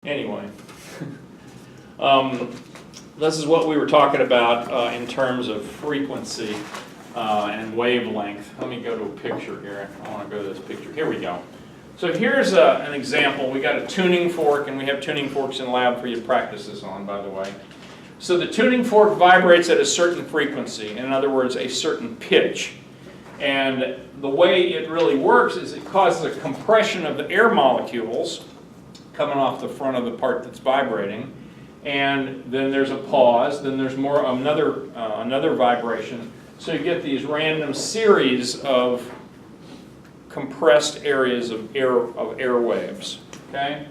Anyway, this is what we were talking about in terms of frequency and wavelength. Let me go to a picture here. I want to go to this picture. Here we go. So here's an example. We got a tuning fork, and we have tuning forks in the lab for you to practice this on, by the way. So the tuning fork vibrates at a certain frequency, in other words, a certain pitch. And the way it really works is it causes a compression of the air molecules coming off the front of the part that's vibrating, and then there's a pause, then there's another vibration. So you get these random series of compressed areas of airwaves. Okay?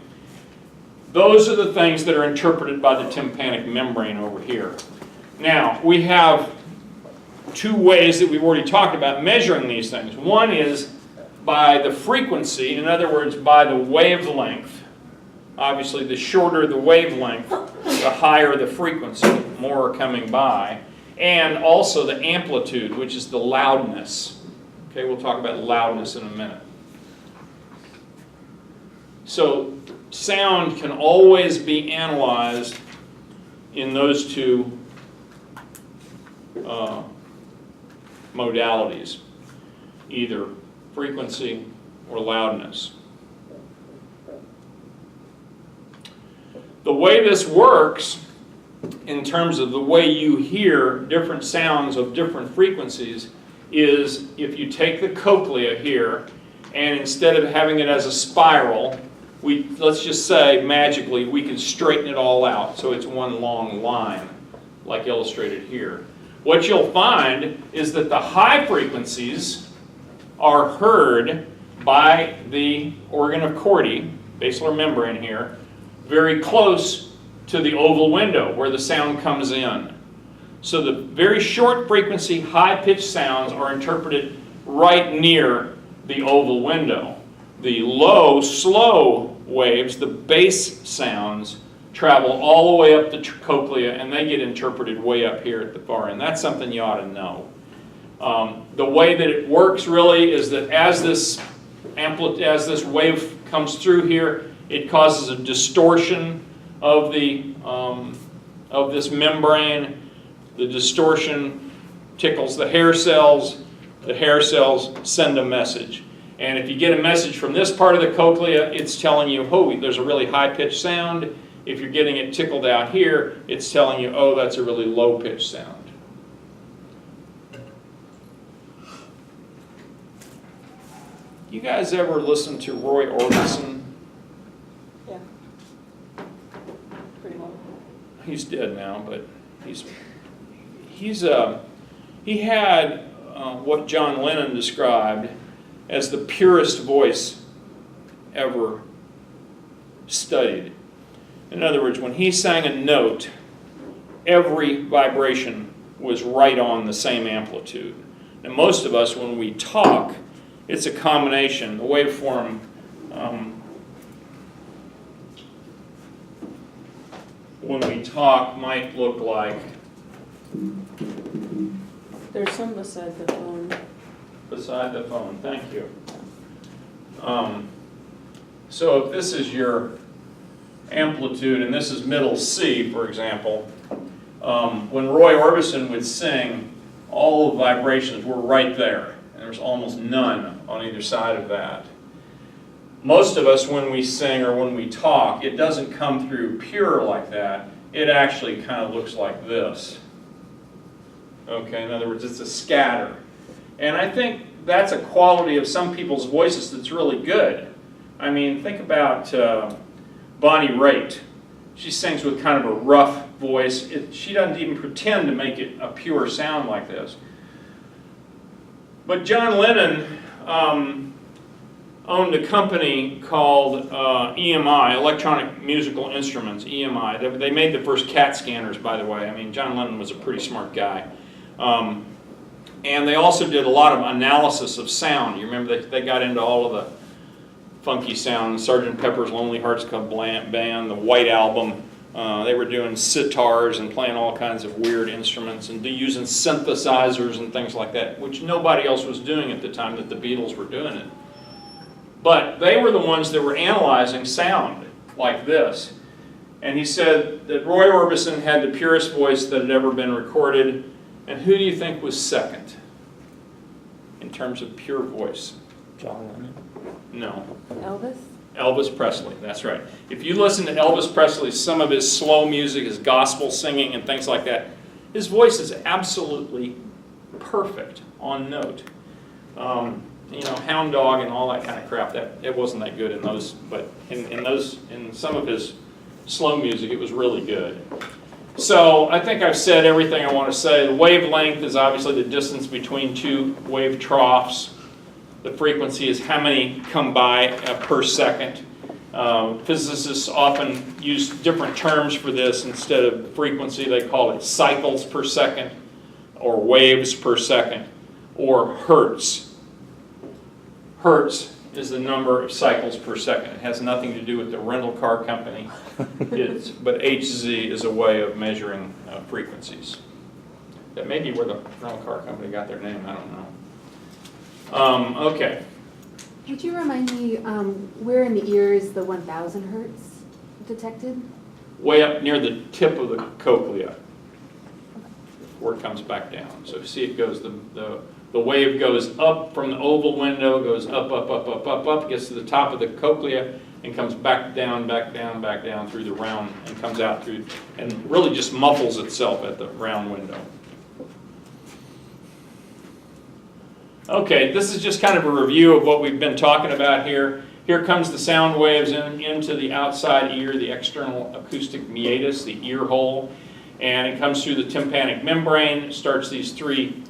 Those are the things that are interpreted by the tympanic membrane over here. Now, we have two ways that we've already talked about measuring these things. One is by the frequency, in other words, by the wavelength. Obviously, the shorter the wavelength, the higher the frequency, more are coming by. And also the amplitude, which is the loudness. Okay, we'll talk about loudness in a minute. So sound can always be analyzed in those two modalities, either frequency or loudness. The way this works, in terms of the way you hear different sounds of different frequencies, is if you take the cochlea here, and instead of having it as a spiral, let's just say magically we can straighten it all out so it's one long line, like illustrated here. What you'll find is that the high frequencies are heard by the organ of Corti, basilar membrane here, very close to the oval window where the sound comes in. So the very short frequency, high-pitched sounds are interpreted right near the oval window. The low, slow waves, the bass sounds, travel all the way up the cochlea, and they get interpreted way up here at the far end. That's something you ought to know. The way that it works really is that as this wave comes through here, it causes a distortion of this membrane. The distortion tickles the hair cells. The hair cells send a message. And if you get a message from this part of the cochlea, it's telling you, oh, there's a really high-pitched sound. If you're getting it tickled out here, it's telling you, oh, that's a really low-pitched sound. You guys ever listen to Roy Orbison? Yeah. Pretty well. He's dead now, but he had what John Lennon described as the purest voice ever studied. In other words, when he sang a note, every vibration was right on the same amplitude. And most of us, when we talk, it's a combination. The waveform when we talk might look like... There's some beside the phone. Beside the phone, thank you. So if this is your amplitude and this is middle C, for example, when Roy Orbison would sing, all the vibrations were right there. And there was almost none on either side of that. Most of us, when we sing or when we talk, it doesn't come through pure like that. It actually kind of looks like this. Okay, in other words, it's a scatter. And I think that's a quality of some people's voices that's really good. I mean, think about Bonnie Raitt. She sings with kind of a rough voice. She doesn't even pretend to make it a pure sound like this. But John Lennon owned a company called EMI, Electronic Musical Instruments, EMI. They made the first CAT scanners, by the way. I mean, John Lennon was a pretty smart guy. And they also did a lot of analysis of sound. You remember they got into all of the funky sound, Sgt. Pepper's Lonely Hearts Club Band, the White Album. They were doing sitars and playing all kinds of weird instruments and using synthesizers and things like that, which nobody else was doing at the time that the Beatles were doing it. But they were the ones that were analyzing sound like this. And he said that Roy Orbison had the purest voice that had ever been recorded. And who do you think was second in terms of pure voice? John Lennon. No. Elvis? Elvis Presley, that's right. If you listen to Elvis Presley, some of his slow music, his gospel singing and things like that, his voice is absolutely perfect, on note. You know, Hound Dog and all that kind of crap, it wasn't that good in those, but in some of his slow music, it was really good. So I think I've said everything I want to say. The wavelength is obviously the distance between two wave troughs. The frequency is how many come by per second. Physicists often use different terms for this. Instead of frequency, they call it cycles per second, or waves per second, or hertz. Hertz is the number of cycles per second. It has nothing to do with the rental car company. But HZ is a way of measuring frequencies. That may be where the rental car company got their name, I don't know. Okay. Would you remind me where in the ear is the 1,000 hertz detected? Way up near the tip of the cochlea, before it comes back down. So see, it goes, the wave goes up from the oval window, goes up, up, up, up, up, up, gets to the top of the cochlea, and comes back down, back down, back down through the round, and comes out through, and really just muffles itself at the round window. Okay, this is just kind of a review of what we've been talking about here. Here comes the sound waves into the outside ear, the external acoustic meatus, the ear hole, and it comes through the tympanic membrane. It starts these three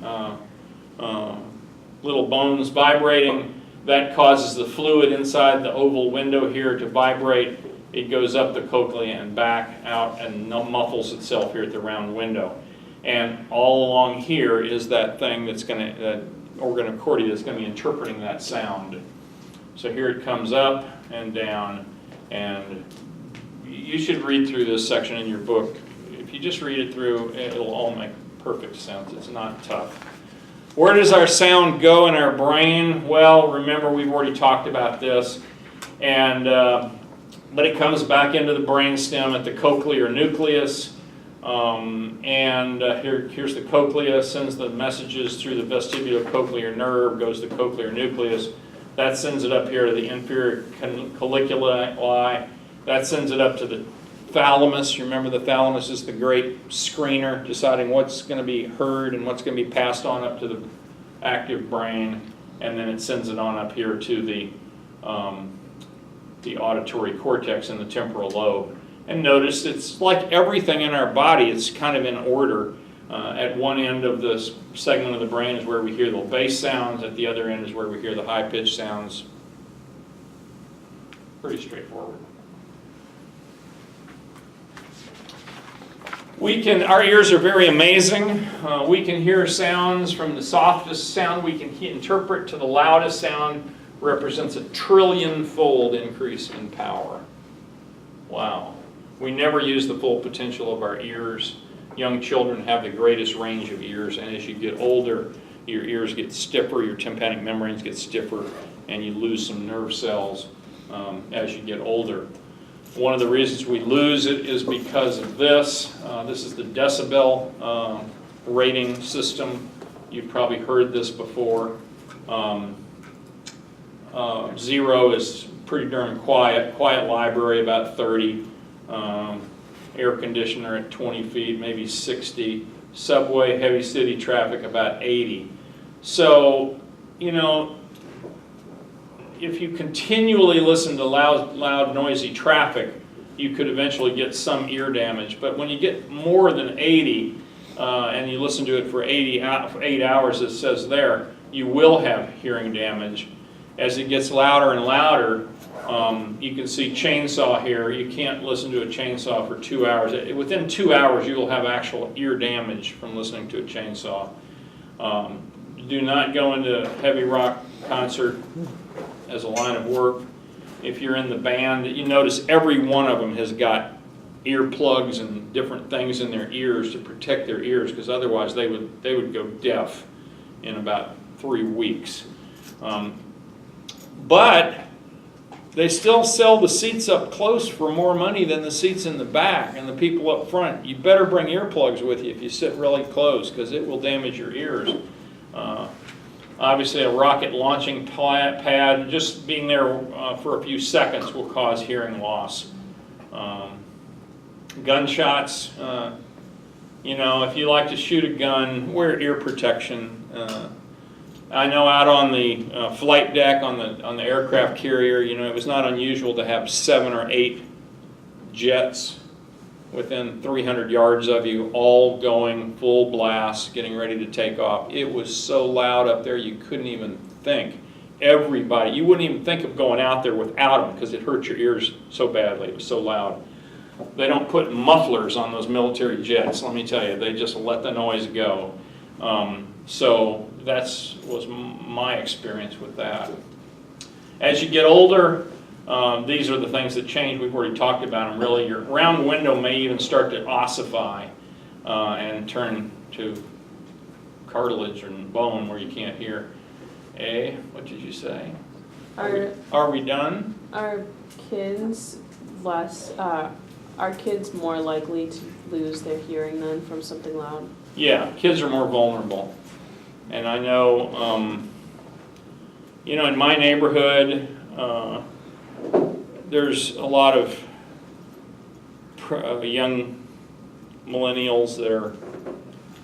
little bones vibrating. That causes the fluid inside the oval window here to vibrate. It goes up the cochlea and back out and muffles itself here at the round window. And all along here is that thing that's going to, organ of cordia that's going to be interpreting that sound. So here it comes up and down, and you should read through this section in your book. If you just read it through, it'll all make perfect sense. It's not tough. Where does our sound go in our brain? Well, remember, we've already talked about this, and but it comes back into the brainstem at the cochlear nucleus. Here's the cochlea, sends the messages through the vestibulocochlear nerve, goes to the cochlear nucleus. That sends it up here to the inferior colliculi. That sends it up to the thalamus. You remember the thalamus is the great screener, deciding what's going to be heard and what's going to be passed on up to the active brain. And then it sends it on up here to the auditory cortex in the temporal lobe. And notice it's like everything in our body, it's kind of in order. At one end of this segment of the brain is where we hear the bass sounds. At the other end is where we hear the high-pitched sounds. Pretty straightforward. Our ears are very amazing. We can hear sounds from the softest sound we can interpret to the loudest sound represents a trillion-fold increase in power. Wow. We never use the full potential of our ears. Young children have the greatest range of ears, and as you get older, your ears get stiffer, your tympanic membranes get stiffer, and you lose some nerve cells as you get older. One of the reasons we lose it is because of this. This is the decibel rating system. You've probably heard this before. 0 is pretty darn quiet. Quiet library, about 30. Air conditioner at 20 feet, maybe 60. Subway, heavy city traffic, about 80. So, you know, if you continually listen to loud, noisy traffic, you could eventually get some ear damage. But when you get more than 80, and you listen to it for 8 hours, it says there, you will have hearing damage. As it gets louder and louder, you can see chainsaw here. You can't listen to a chainsaw for 2 hours. Within 2 hours, you will have actual ear damage from listening to a chainsaw. Do not go into a heavy rock concert as a line of work. If you're in the band, you notice every one of them has got earplugs and different things in their ears to protect their ears, because otherwise they would go deaf in about 3 weeks. But they still sell the seats up close for more money than the seats in the back and the people up front. You better bring earplugs with you if you sit really close, because it will damage your ears. Obviously, a rocket launching pad, just being there for a few seconds will cause hearing loss. Gunshots, if you like to shoot a gun, wear ear protection. I know out on the flight deck on the aircraft carrier, it was not unusual to have 7 or 8 jets within 300 yards of you, all going full blast, getting ready to take off. It was so loud up there you couldn't even think. Everybody, you wouldn't even think of going out there without them because it hurt your ears so badly. It was so loud. They don't put mufflers on those military jets, let me tell you. They just let the noise go. So that was my experience with that. As you get older, these are the things that change. We've already talked about them, really. Your round window may even start to ossify and turn to cartilage and bone where you can't hear. What did you say? Are we done? Are kids more likely to lose their hearing then from something loud? Yeah, kids are more vulnerable. And I know, in my neighborhood, there's a lot of young millennials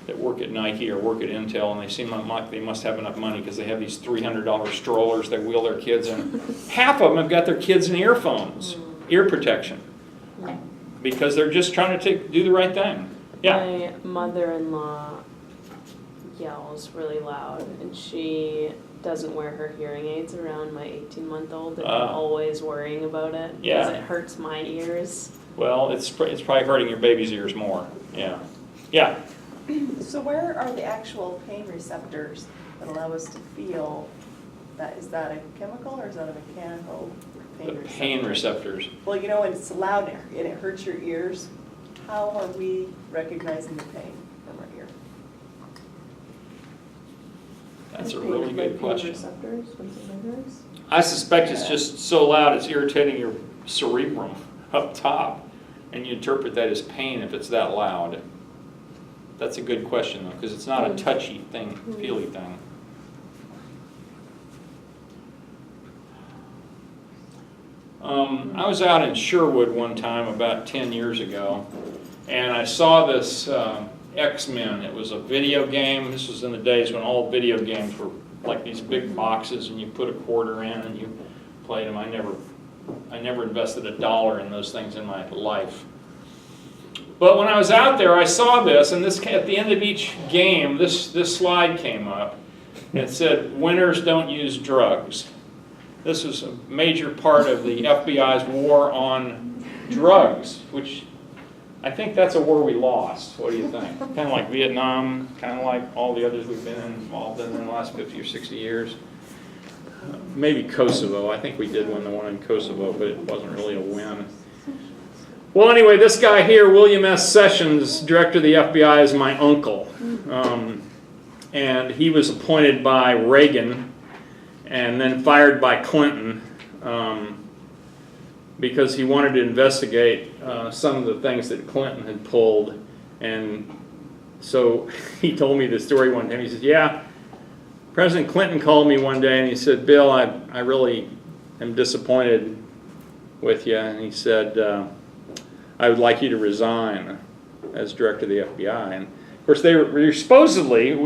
that work at Nike or work at Intel, and they seem like they must have enough money because they have these $300 strollers they wheel their kids in. Half of them have got their kids in earphones, ear protection, because they're just trying to do the right thing. Yeah. My mother-in-law yells really loud, and she doesn't wear her hearing aids around my 18-month-old, and I'm always worrying about it because it hurts my ears. Well, it's probably hurting your baby's ears more. Yeah. Yeah. So where are the actual pain receptors that allow us to feel that? Is that a chemical or is that a mechanical pain receptor? Pain receptors. Well, when it's loud and it hurts your ears, how are we recognizing the pain from our ear? That's a really good question. Receptors, receptors? I suspect it's just so loud it's irritating your cerebrum up top, and you interpret that as pain if it's that loud. That's a good question, though, because it's not a touchy thing, feely thing. I was out in Sherwood one time about 10 years ago, and I saw this X-Men. It was a video game. This was in the days when all video games were like these big boxes, and you put a quarter in and you played them. I never invested $1 in those things in my life. But when I was out there, I saw this, and at the end of each game, this slide came up. It said, "Winners don't use drugs." This was a major part of the FBI's war on drugs, which I think that's a war we lost. What do you think? Kind of like Vietnam, kind of like all the others we've been involved in the last 50 or 60 years. Maybe Kosovo. I think we did win the one in Kosovo, but it wasn't really a win. Well, anyway, this guy here, William S. Sessions, director of the FBI, is my uncle. And he was appointed by Reagan and then fired by Clinton because he wanted to investigate some of the things that Clinton had pulled. And so he told me the story one time. He said, "Yeah, President Clinton called me one day and he said, 'Bill, I really am disappointed with you.' And he said, 'I would like you to resign as director of the FBI.'" And of course, we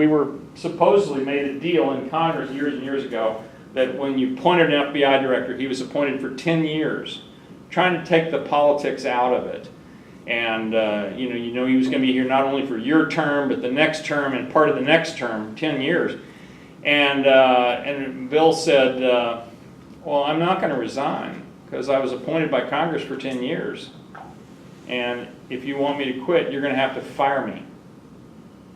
were supposedly made a deal in Congress years and years ago that when you appointed an FBI director, he was appointed for 10 years, trying to take the politics out of it. And he was going to be here not only for your term, but the next term and part of the next term, 10 years. And Bill said, "Well, I'm not going to resign because I was appointed by Congress for 10 years. And if you want me to quit, you're going to have to fire me."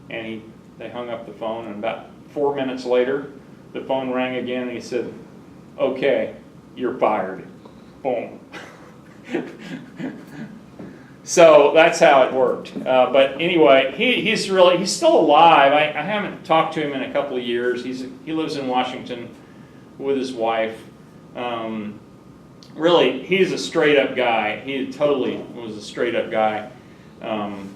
And they hung up the phone, and about 4 minutes later, the phone rang again, and he said, "Okay, you're fired." Boom. So that's how it worked. But anyway, he's still alive. I haven't talked to him in a couple of years. He lives in Washington with his wife. really, he's a straight up guy. He totally was a straight up guy. And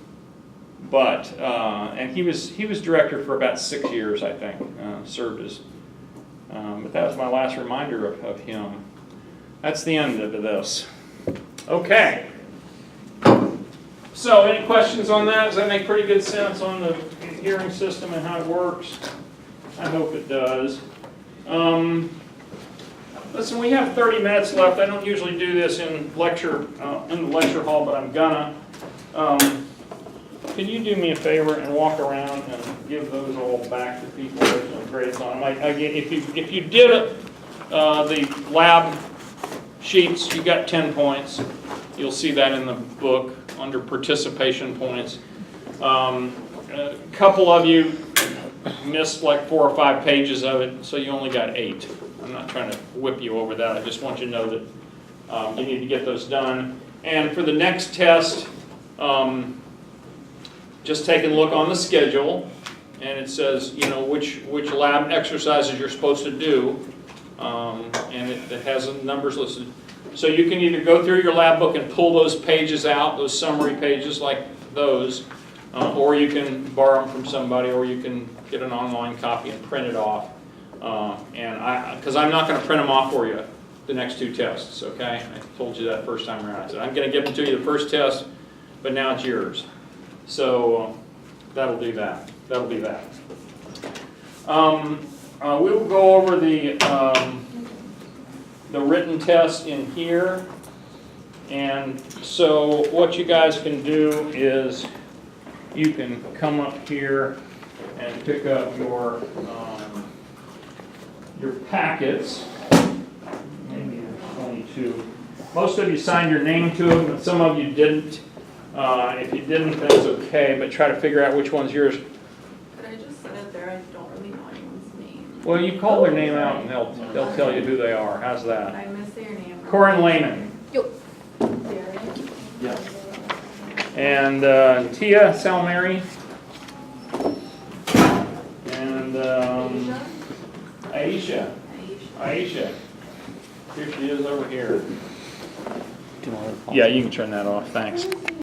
he was director for about 6 years, I think, served as, but that was my last reminder of him. That's the end of this. Okay. So any questions on that? Does that make pretty good sense on the hearing system and how it works? I hope it does. Listen, we have 30 minutes left. I don't usually do this in the lecture hall, but I'm gonna. Can you do me a favor and walk around and give those all back to people? There's no grades on them. Again, if you did the lab sheets, you got 10 points. You'll see that in the book under participation points. A couple of you missed like 4 or 5 pages of it, so you only got 8. I'm not trying to whip you over that. I just want you to know that you need to get those done. And for the next test, just take a look on the schedule, and it says, you know, which lab exercises you're supposed to do, and it has the numbers listed. So you can either go through your lab book and pull those pages out, those summary pages like those, or you can borrow them from somebody, or you can get an online copy and print it off. Because I'm not going to print them off for you the next 2 tests, okay? I told you that first time around. I said, I'm going to give them to you the first test, but now it's yours. So that'll do that. That'll be that. We will go over the written test in here. And so what you guys can do is you can come up here and pick up your packets. Maybe there's 22. Most of you signed your name to them, but some of you didn't. If you didn't, that's okay, but try to figure out which one's yours. Could I just sit there? I don't really know anyone's name. Well, you call their name out and they'll tell you who they are. How's that? I missed their name. Corin Lehman. Darren? Yes. And Tia Salmeri. And Aisha. Aisha. Here she is over here. Yeah, you can turn that off. Thanks.